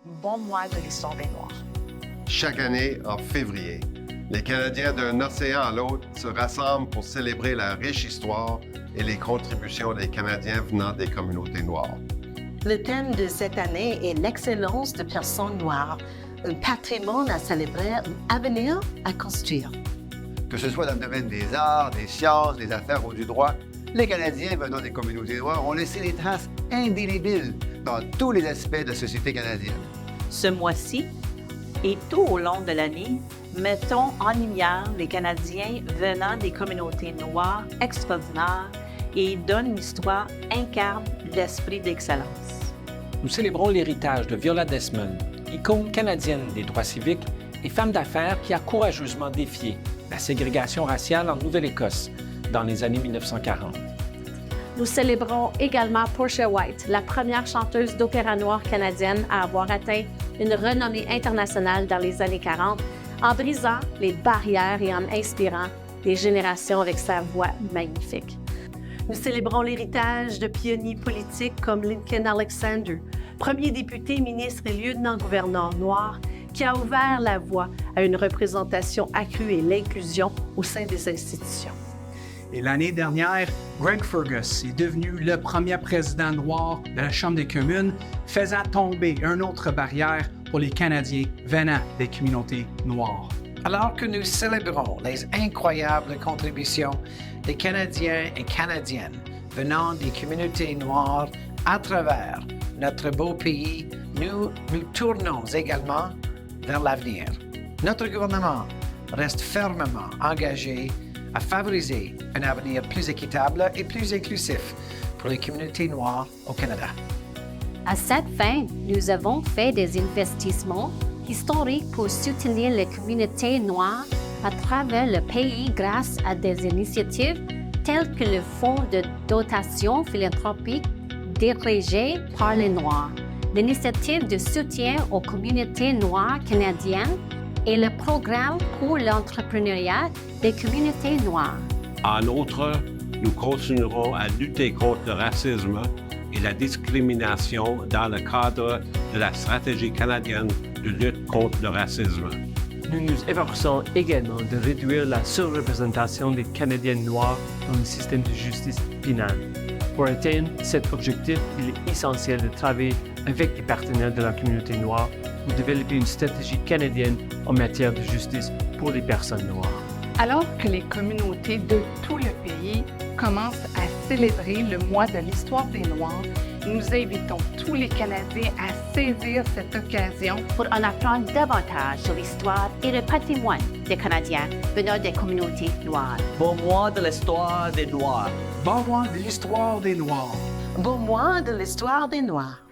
bon mois de l'histoire des Noirs. Chaque année, en février, les Canadiens d'un océan à l'autre se rassemblent pour célébrer la riche histoire et les contributions des Canadiens venant des communautés noires. Le thème de cette année est l'excellence de personnes noires, un patrimoine à célébrer, un avenir à construire. Que ce soit dans le domaine des arts, des sciences, des affaires ou du droit, les Canadiens venant des communautés noires ont laissé des traces indélébiles dans tous les aspects de la société canadienne. Ce mois-ci et tout au long de l'année, mettons en lumière les Canadiens venant des communautés noires extraordinaires et donnent une histoire incarne l'esprit d'excellence. Nous célébrons l'héritage de Viola Desmond, icône canadienne des droits civiques et femme d'affaires qui a courageusement défié la ségrégation raciale en Nouvelle-Écosse dans les années 1940. Nous célébrons également Portia White, la première chanteuse d'opéra noir canadienne à avoir atteint une renommée internationale dans les années 40, en brisant les barrières et en inspirant des générations avec sa voix magnifique. Nous célébrons l'héritage de pionniers politiques comme Lincoln Alexander, premier député, ministre et lieutenant-gouverneur noir, qui a ouvert la voie à une représentation accrue et l'inclusion au sein des institutions. Et l'année dernière, Greg Fergus est devenu le premier président noir de la Chambre des communes, faisant tomber une autre barrière pour les Canadiens venant des communautés noires. Alors que nous célébrons les incroyables contributions des Canadiens et Canadiennes venant des communautés noires à travers notre beau pays, nous nous tournons également vers l'avenir. Notre gouvernement reste fermement engagé à favoriser un avenir plus équitable et plus inclusif pour les communautés noires au Canada. À cette fin, nous avons fait des investissements historiques pour soutenir les communautés noires à travers le pays grâce à des initiatives telles que le Fonds de dotation philanthropique dirigé par les Noirs, l'initiative de soutien aux communautés noires canadiennes et le programme pour l'entrepreneuriat des communautés noires. En outre, nous continuerons à lutter contre le racisme et la discrimination dans le cadre de la stratégie canadienne de lutte contre le racisme. Nous nous efforçons également de réduire la surreprésentation des Canadiens noirs dans le système de justice pénale. Pour atteindre cet objectif, il est essentiel de travailler avec les partenaires de la communauté noire pour développer une stratégie canadienne en matière de justice pour les personnes noires. Alors que les communautés de tout le pays commencent à célébrer le mois de l'histoire des Noirs, nous invitons tous les Canadiens à saisir cette occasion pour en apprendre davantage sur l'histoire et le patrimoine des Canadiens venant des communautés noires. Bon mois de l'histoire des Noirs. Bon mois de l'histoire des Noirs. Bon mois de l'histoire des Noirs.